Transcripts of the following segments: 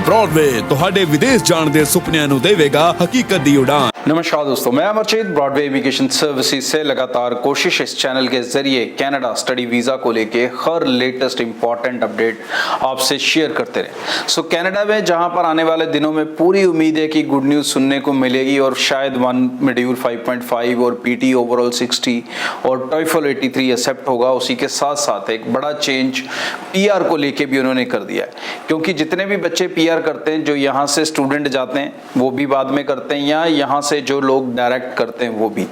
Broadway ਤੁਹਾਡੇ ਵਿਦੇਸ਼ ਜਾਣ ਦੇ ਸੁਪਨਿਆਂ ਨੂੰ ਦੇਵੇਗਾ ਹਕੀਕਤ ਦੀ ਉਡਾਨ। नमस्कार दोस्तों, मैं अमरजीत ब्रॉडवे इमिग्रेशन सर्विसेज से लगातार कोशिश इस चैनल के जरिए कनाडा स्टडी वीज़ा को लेके हर लेटेस्ट इंपॉर्टेंट अपडेट आपसे शेयर करते रहे। सो कनाडा में जहां पर आने वाले दिनों में पूरी उम्मीद है कि गुड न्यूज़ सुनने को मिलेगी और शायद वन मॉड्यूल 5.5 और पीटी ओवरऑल 60 और टॉयफल 83 एक्सेप्ट होगा। उसी के साथ साथ एक बड़ा चेंज पीआर को लेके भी उन्होंने कर दिया है, क्योंकि जितने भी बच्चे पीआर करते हैं, जो यहाँ से स्टूडेंट जाते हैं वो भी बाद में करते हैं, या यहाँ से जो लोग डायरेक्ट करते हैं वो भी।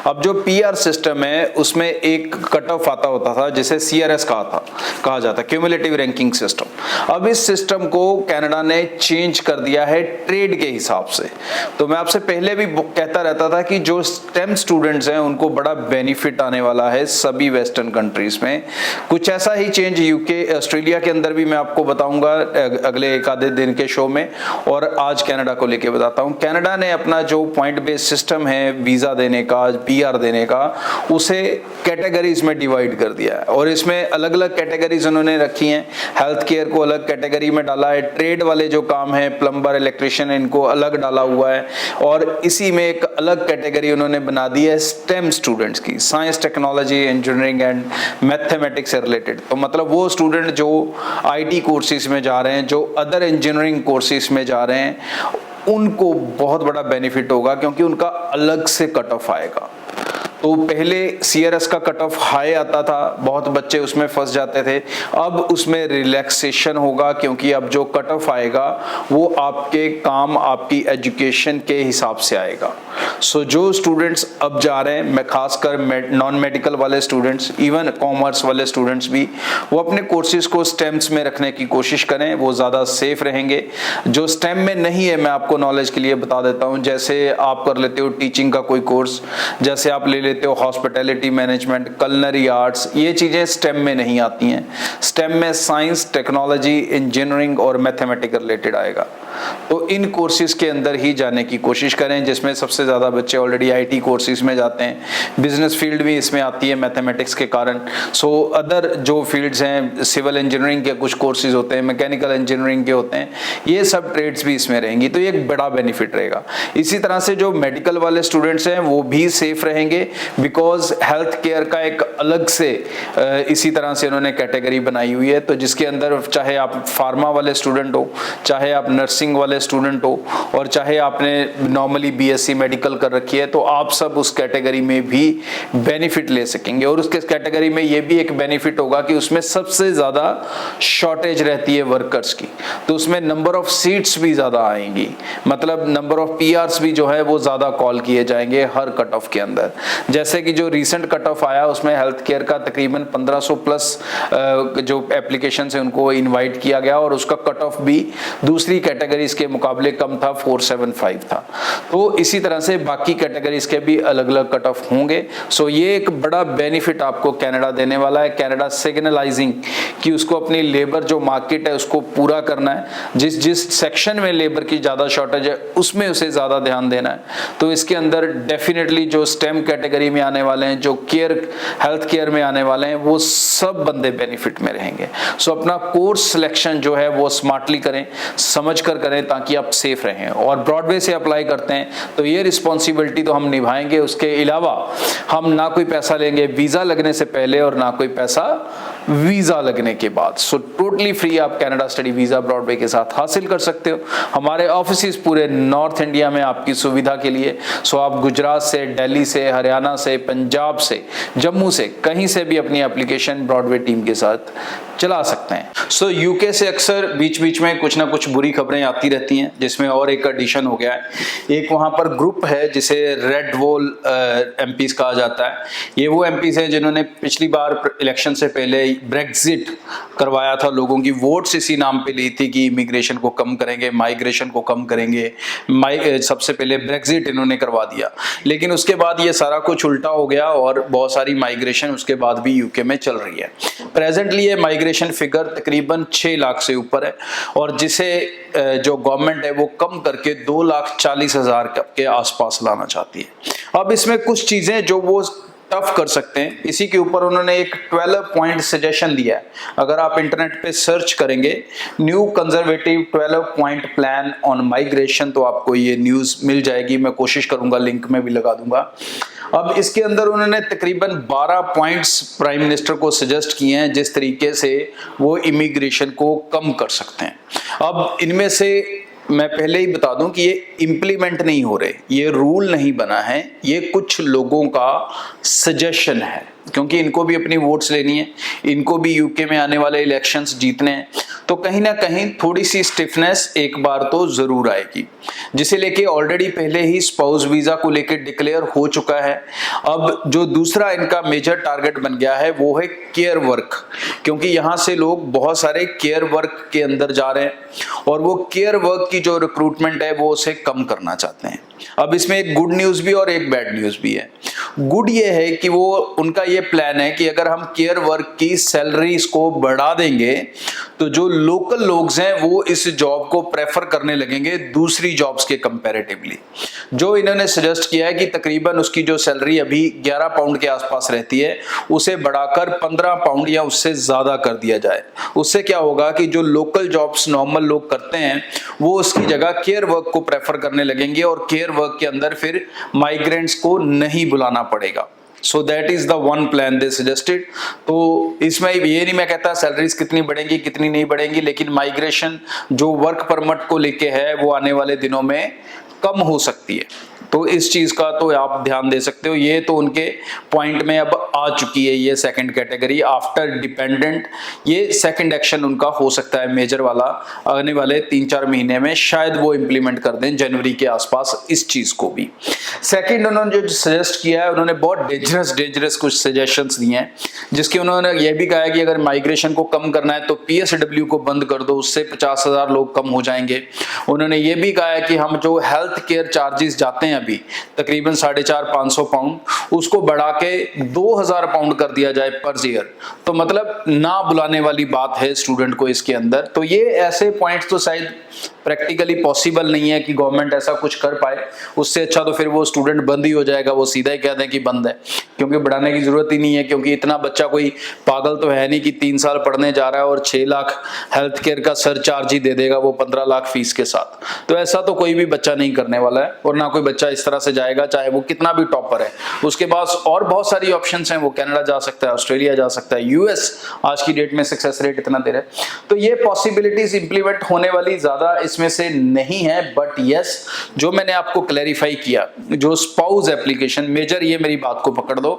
अब जो पीआर सिस्टम है उसमें एक कट ऑफ आता होता था जिसे सीआरएस कहा जाता है, क्यूमुलेटिव रैंकिंग सिस्टम। अब इस सिस्टम को कनाडा ने चेंज कर दिया है ट्रेड के हिसाब से। तो मैं आपसे पहले भी कहता रहता था कि जो स्टेम स्टूडेंट्स हैं उनको बड़ा बेनिफिट आने वाला है सभी वेस्टर्न कंट्रीज में। कुछ ऐसा ही चेंज यूके ऑस्ट्रेलिया के अंदर भी मैं आपको बताऊंगा अगले एक आधे दिन के शो में, और आज कनाडा को लेके बताता हूं। कनाडा ने अपना जो पॉइंट बेस्ड सिस्टम है वीजा देने का, पीआर देने का, उसे कैटेगरीज में डिवाइड कर दिया है और इसमें अलग अलग कैटेगरीज उन्होंने रखी हैं। हेल्थ केयर को अलग कैटेगरी में डाला है, ट्रेड वाले जो काम है प्लम्बर इलेक्ट्रिशियन इनको अलग डाला हुआ है, और इसी में एक अलग कैटेगरी उन्होंने बना दी है स्टेम स्टूडेंट्स की, science technology engineering and mathematics से रिलेटेड। तो मतलब वो स्टूडेंट जो आईटी कोर्सेज में जा रहे हैं, जो अदर इंजीनियरिंग कोर्सेज में जा रहे हैं, उनको बहुत बड़ा बेनिफिट होगा क्योंकि उनका अलग से कट ऑफ आएगा। तो पहले सीआरएस का कट ऑफ हाई आता था, बहुत बच्चे उसमें फंस जाते थे। अब उसमें रिलैक्सेशन होगा क्योंकि अब जो कट ऑफ आएगा वो आपके काम, आपकी एजुकेशन के हिसाब से आएगा। सो जो स्टूडेंट्स अब जा रहे हैं, मैं खासकर नॉन मेडिकल वाले स्टूडेंट्स, इवन कॉमर्स वाले स्टूडेंट्स भी, वो अपने कोर्सेज को स्टेम्स में रखने की कोशिश करें, वो ज़्यादा सेफ रहेंगे। जो स्टेम में नहीं है, मैं आपको नॉलेज के लिए बता देता हूँ, जैसे आप कर लेते हो टीचिंग का कोई कोर्स, जैसे आप ले लेते हो हॉस्पिटैलिटी मैनेजमेंट, कलनरी आर्ट्स, ये चीजें स्टेम में नहीं आती हैं। स्टेम में साइंस, टेक्नोलॉजी, इंजीनियरिंग और मैथमेटिक्स रिलेटेड आएगा। तो इन कोर्सेज के अंदर ही जाने की कोशिश करें, जिसमें सबसे ज्यादा बच्चे ऑलरेडी आईटी कोर्सेज में जाते हैं। बिजनेस फील्ड भी इसमें आती है मैथमेटिक्स के कारण। सो अदर जो फील्ड्स हैं, सिविल इंजीनियरिंग के कुछ कोर्सेज होते हैं, मैकेनिकल इंजीनियरिंग के होते हैं, ये सब ट्रेड्स भी इसमें रहेंगी। तो ये एक बड़ा बेनिफिट रहेगा। इसी तरह से जो मेडिकल वाले स्टूडेंट्स हैं वो भी सेफ रहेंगे, बिकॉज हेल्थ केयर का एक अलग से इसी तरह से उन्होंने कैटेगरी बनाई हुई है। तो जिसके अंदर चाहे आप फार्मा वाले स्टूडेंट हो, चाहे आप नर्सिंग वाले स्टूडेंट हो, और चाहे आपने नॉर्मली बीएससी मेडिकल कर रखी है, तो आप सब उस कैटेगरी में भी बेनिफिट ले सकेंगे। और उसके कैटेगरी में ये भी एक बेनिफिट होगा कि उसमें सबसे ज्यादा शॉर्टेज रहती है वर्कर्स की, तो उसमें नंबर ऑफ सीट्स भी ज्यादा आएंगी, मतलब नंबर ऑफ पीआरस भी जो है वो ज्यादा कॉल किए जाएंगे हर कट ऑफ के अंदर। जैसे कि जो रीसेंट कट ऑफ आया उसमें हेल्थ केयर का तकरीबन 1500 प्लस जो एप्लीकेशन है उनको इनवाइट किया गया, और उसका कट ऑफ भी दूसरी कैटेगरीज के मुकाबले कम था, 475 था। तो इसी तरह से बाकी कैटेगरीज के भी अलग अलग कट ऑफ होंगे। सो ये एक बड़ा बेनिफिट आपको कनाडा देने वाला है। कनाडा सिग्नलाइजिंग कि उसको अपनी लेबर जो मार्केट है उसको पूरा करना है, जिस जिस सेक्शन में लेबर की ज्यादा शॉर्टेज है उसमें उसे ज्यादा ध्यान देना है। तो इसके अंदर डेफिनेटली जो स्टेम कैटेगरी में आने वाले हैं, जो हेल्थ केयर में आने वाले हैं, वो सब बंदे बेनिफिट में रहेंगे। सो अपना कोर्स सिलेक्शन जो है वो स्मार्टली करें, समझ कर करें, ताकि आप सेफ रहें। और ब्रॉडवे से अप्लाई करते हैं तो ये रिस्पॉन्सिबिलिटी तो हम निभाएंगे, उसके अलावा हम ना कोई पैसा लेंगे वीजा लगने से पहले और ना कोई पैसा वीजा लगने के बाद। सो टोटली फ्री आप कनाडा स्टडी वीजा ब्रॉडवे के साथ हासिल कर सकते हो। हमारे ऑफिस पूरे नॉर्थ इंडिया में आपकी सुविधा के लिए। सो आप गुजरात से, दिल्ली से, हरियाणा से, पंजाब से, जम्मू से, कहीं से भी अपनी एप्लीकेशन ब्रॉडवे टीम के साथ चला सकते हैं। सो यूके से अक्सर बीच बीच में कुछ ना कुछ बुरी खबरें आती रहती हैं, जिसमें और एक एडिशन हो गया है। एक वहां पर ग्रुप है जिसे रेड वॉल एमपीज कहा जाता है। ये वो एमपीज हैं जिन्होंने पिछली बार इलेक्शन से पहले ब्रेक्जिट करवाया था, लोगों की वोट्स इसी नाम पे ली थी कि इमिग्रेशन को कम करेंगे, माइग्रेशन को कम करेंगे। सबसे पहले ब्रेक्जिट इन्होंने करवा दिया, लेकिन उसके बाद ये सारा कुछ उल्टा हो गया और बहुत सारी माइग्रेशन उसके बाद भी यूके में चल रही है। प्रेजेंटली ये माइग्रेशन फिगर तकरीबन 6 लाख से ऊपर है, और जिसे जो गवर्नमेंट है वो कम करके 2,40,000 के आसपास लाना चाहती है। अब इसमें कुछ चीजें जो वो टफ कर सकते हैं, इसी के ऊपर उन्होंने एक 12 पॉइंट सजेशन दिया है। अगर आप इंटरनेट पे सर्च करेंगे new conservative 12 point plan on migration, तो आपको ये न्यूज़ मिल जाएगी। मैं कोशिश करूंगा लिंक में भी लगा दूंगा। अब इसके अंदर उन्होंने तकरीबन 12 पॉइंट्स प्राइम मिनिस्टर को सजेस्ट किए हैं जिस तरीके से वो इमिग्रेशन को कम कर सकते हैं। अब इनमें से मैं पहले ही बता दूं कि ये इम्प्लीमेंट नहीं हो रहे, ये रूल नहीं बना है, ये कुछ लोगों का सजेशन है, क्योंकि इनको भी अपनी वोट्स लेनी है, इनको भी यूके में आने वाले इलेक्शंस जीतने हैं, तो कहीं ना कहीं थोड़ी सी स्टिफनेस एक बार तो जरूर आएगी, जिसे लेके ऑलरेडी पहले ही स्पाउस वीजा को लेके डिक्लेयर हो चुका है। अब जो दूसरा इनका मेजर टारगेट बन गया है वो है केयर वर्क, क्योंकि यहाँ से लोग बहुत सारे केयर वर्क के अंदर जा रहे हैं और वो केयर वर्क की जो रिक्रूटमेंट है वो उसे कम करना चाहते हैं। अब इसमें एक गुड न्यूज भी और एक बैड न्यूज भी है। गुड ये है कि वो उनका ये प्लान है कि अगर हम केयर वर्क की सैलरीज को बढ़ा देंगे तो जो लोकल लोग हैं वो इस जॉब को प्रेफर करने लगेंगे दूसरी जॉब्स के कंपैरेटिवली। जो इन्होंने सजेस्ट किया है कि तकरीबन उसकी जो सैलरी अभी 11 पाउंड के आसपास रहती है उसे बढ़ाकर 15 पाउंड या उससे ज्यादा कर दिया जाए। उससे क्या होगा कि जो लोकल जॉब्स नॉर्मल लोग करते हैं वो उसकी जगह केयर वर्क को प्रेफर करने लगेंगे और केयर वर्क के अंदर फिर माइग्रेंट्स को नहीं बुलाना पड़ेगा। So that is the one plan they suggested. तो इसमें ये नहीं मैं कहता सैलरीज कितनी बढ़ेंगी कितनी नहीं बढ़ेंगी, लेकिन माइग्रेशन जो वर्क परमिट को लेके है वो आने वाले दिनों में कम हो सकती है। तो इस चीज का तो आप ध्यान दे सकते हो। ये तो उनके पॉइंट में अब आ चुकी है ये सेकंड कैटेगरी आफ्टर डिपेंडेंट। ये सेकंड एक्शन उनका हो सकता है मेजर वाला, आने वाले 3-4 महीने में शायद वो इंप्लीमेंट कर दें जनवरी के आसपास इस चीज को भी। सेकंड उन्होंने जो सजेस्ट किया है उन्होंने बहुत डेंजरस कुछ सजेशंस दिए हैं, जिसके उन्होंने ये भी कहा है कि अगर माइग्रेशन को कम करना है तो PSW को बंद कर दो, उससे 50,000 लोग कम हो जाएंगे। उन्होंने ये भी कहा है कि हम जो हेल्थ केयर चार्जेस जाते हैं अभी तकरीबन 450-500 पाउंड, उसको बढ़ा के 2000 पाउंड कर दिया जाए पर ईयर। तो मतलब ना बुलाने वाली बात है स्टूडेंट को इसके अंदर। तो ये ऐसे पॉइंट्स तो शायद प्रैक्टिकली पॉसिबल नहीं है कि गवर्नमेंट ऐसा कुछ कर पाए। उससे अच्छा तो फिर वो स्टूडेंट बंद ही हो जाएगा, वो सीधा ही कह दें कि बंद है, क्योंकि बढ़ाने की जरूरत ही नहीं है। क्योंकि इतना बच्चा कोई पागल तो है नहीं कि 3 साल पढ़ने जा रहा है और 6 लाख हेल्थ केयर का सरचार्ज ही दे देगा वो 15 लाख फीस के साथ। तो ऐसा तो कोई भी बच्चा नहीं करने वाला है, और ना कोई बच्चा इस तरह से जाएगा चाहे वो कितना भी टॉपर है। उसके पास और बहुत सारी ऑप्शंस हैं, वो कनाडा जा सकता है, ऑस्ट्रेलिया जा सकता है, US आज की डेट में सक्सेस रेट इतना दे रहा है। तो ये पॉसिबिलिटीज इंप्लीमेंट होने वाली ज्यादा इसमें से नहीं है। बट यस, जो मैंने आपको क्लैरिफाई किया, जो स्पाउस एप्लीकेशन मेजर, ये मेरी बात को पकड़ दो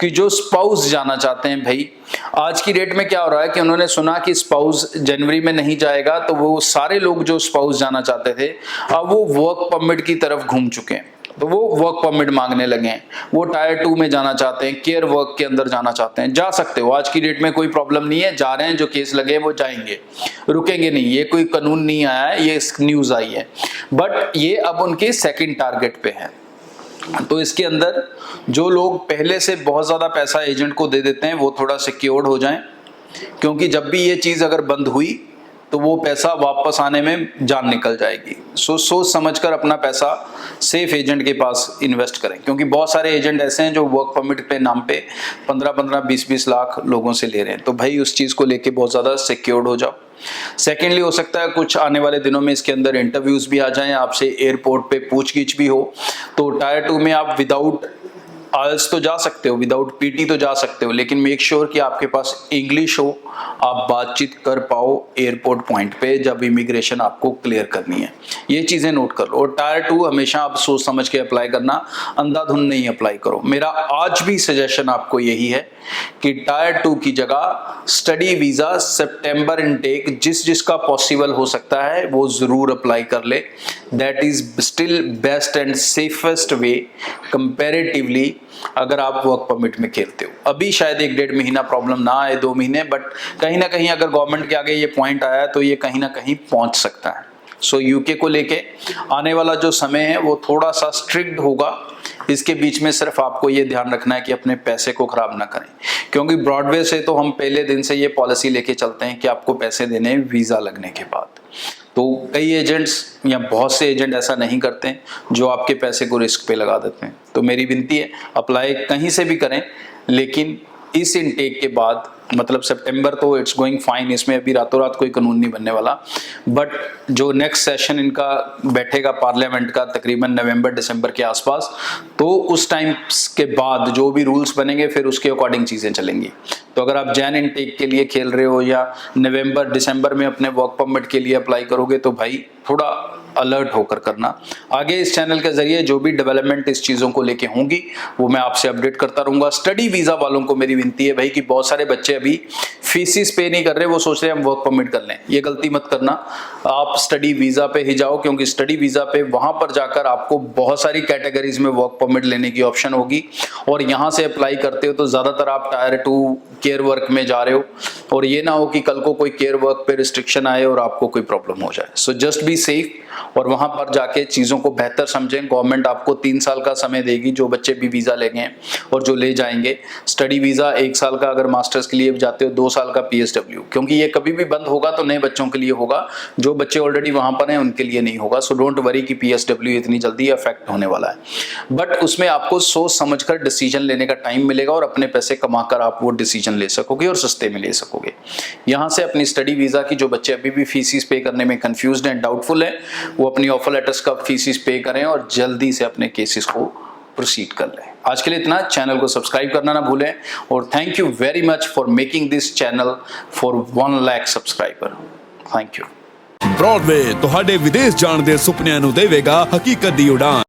कि जो स्पाउस जाना चाहते हैं भाई, आज की डेट में क्या हो रहा है कि उन्होंने सुना कि स्पाउस जनवरी में नहीं जाएगा, तो वो सारे लोग जो स्पाउस जाना चाहते थे अब वो वर्क परमिट की तरफ घूम चुके हैं। तो वो वर्क परमिट मांगने लगे हैं, वो टायर 2 में जाना चाहते हैं, केयर वर्क के अंदर जाना चाहते हैं। जा सकते हो, आज की डेट में कोई प्रॉब्लम नहीं है, जा रहे हैं, जो केस लगे वो जाएंगे, रुकेंगे नहीं। ये कोई कानून नहीं आया है, ये न्यूज आई है। बट ये अब उनके सेकंड टारगेट पे है। तो इसके अंदर जो लोग पहले से बहुत ज्यादा पैसा एजेंट को दे देते हैं वो थोड़ा सिक्योर्ड हो जाएं, क्योंकि जब भी ये चीज अगर बंद हुई तो वो पैसा वापस आने में जान निकल जाएगी। सोच समझकर अपना पैसा सेफ एजेंट के पास इन्वेस्ट करें, क्योंकि बहुत सारे एजेंट ऐसे हैं जो वर्क परमिट पे नाम पे 15-15, 20-20 लाख लोगों से ले रहे हैं। तो भाई उस चीज को लेके बहुत ज्यादा सिक्योर्ड हो जाओ। सेकेंडली, हो सकता है कुछ आने वाले दिनों में इसके अंदर इंटरव्यूज भी आ जाएं, आपसे एयरपोर्ट पे पूछगिछ भी हो। तो टायर 2 में आप विदाउट आइल्स तो जा सकते हो, विदाउट PT तो जा सकते हो, लेकिन मेक श्योर कि आपके पास इंग्लिश हो, आप बातचीत कर पाओ एयरपोर्ट पॉइंट पे जब इमिग्रेशन आपको क्लियर करनी है। ये चीजें नोट कर लो। और टायर 2 हमेशा आप सोच समझ के अप्लाई करना, अंधाधुंध नहीं अप्लाई करो। मेरा आज भी सजेशन आपको यही है कि टायर 2 की जगह स्टडी वीजा सितंबर इनटेक जिसका पॉसिबल हो सकता है वो जरूर अप्लाई कर ले। That is still best and safest way comparatively अगर आप वर्क परमिट में खेलते हो। अभी शायद 1-1.5 महीना प्रॉब्लम ना आए, 2 महीने, बट कहीं ना कहीं अगर गवर्नमेंट के आगे ये पॉइंट आया तो ये कहीं ना कहीं पहुंच सकता है। सो यूके को लेके आने वाला जो समय है वो थोड़ा सा स्ट्रिक्ट होगा। इसके बीच में सिर्फ आपको ये ध्यान रखना है कि अपने पैसे को खराब ना करें, क्योंकि ब्रॉडवे से तो हम पहले दिन से ये पॉलिसी लेके चलते हैं कि आपको पैसे देने हैं वीजा लगने के बाद। तो कई एजेंट्स या बहुत से एजेंट ऐसा नहीं करते हैं जो आपके पैसे को रिस्क पे लगा देते हैं। तो मेरी विनती है अप्लाई कहीं से भी करें, लेकिन इस इनटेक के बाद मतलब सितंबर तो इट्स गोइंग फाइन, इसमें अभी रातों रात कोई कानून नहीं बनने वाला, बट जो नेक्स्ट सेशन इनका बैठेगा पार्लियामेंट का तकरीबन नवंबर दिसंबर के आसपास, तो उस टाइम के बाद जो भी रूल्स बनेंगे फिर उसके अकॉर्डिंग चीज़ें चलेंगी। तो अगर आप जैन इनटेक के लिए खेल रहे हो या नवंबर दिसंबर में अपने वर्क परमिट के लिए अप्लाई करोगे तो भाई थोड़ा अलर्ट होकर करना। आगे इस चैनल के जरिए जो भी डेवलपमेंट इस चीज़ों को लेके होंगी वो मैं आपसे अपडेट करता रहूँगा। स्टडी वीज़ा वालों को मेरी विनती है भाई कि बहुत सारे बच्चे अभी फीसिस पे नहीं कर रहे, वो सोच रहे हैं हम वर्क परमिट कर लें। ये गलती मत करना, आप स्टडी वीज़ा पे ही जाओ, क्योंकि स्टडी वीज़ा पे वहाँ पर जाकर आपको बहुत सारी कैटेगरीज में वर्क परमिट लेने की ऑप्शन होगी, और यहाँ से अप्लाई करते हो तो ज़्यादातर आप टायर 2 केयर वर्क में जा रहे हो, और ये ना हो कि कल को कोई केयर वर्क पे रिस्ट्रिक्शन आए और आपको कोई प्रॉब्लम हो जाए। सो जस्ट बी सेफ और वहां पर जाके चीज़ों को बेहतर समझें। गवर्नमेंट आपको 3 साल का समय देगी जो बच्चे भी वीज़ा लेंगे और जो ले जाएंगे। स्टडी वीज़ा 1 साल का, अगर मास्टर्स के लिए जाते हो 2 साल का PSW, क्योंकि ये कभी भी बंद होगा तो नए बच्चों के लिए होगा, जो बच्चे ऑलरेडी वहां पर हैं उनके लिए नहीं होगा। सो डोंट वरी कि PSW इतनी जल्दी अफेक्ट होने वाला है, बट उसमें आपको सोच समझकर डिसीजन लेने का टाइम मिलेगा और अपने पैसे कमाकर आप वो डिसीजन ले सकोगे और सस्ते में ले सकोगे। यहाँ से अपनी स्टडी वीज़ा की जो बच्चे अभी भी फीसिस पे करने में कंफ्यूज्ड हैं, डाउटफुल है, वो अपनी ऑफर लेटर्स का फीसिस पे करें और जल्दी से अपने केसेस को प्रोसीड कर लें। आज के लिए इतना। चैनल को सब्सक्राइब करना ना भूलें, और thank you very much for making this channel for 1 lakh subscriber. Thank you. Broadway ਤੁਹਾਡੇ ਵਿਦੇਸ਼ ਜਾਣ ਦੇ ਸੁਪਨਿਆਂ ਨੂੰ ਦੇਵੇਗਾ ਹਕੀਕਤ ਦੀ ਉਡਾਨ।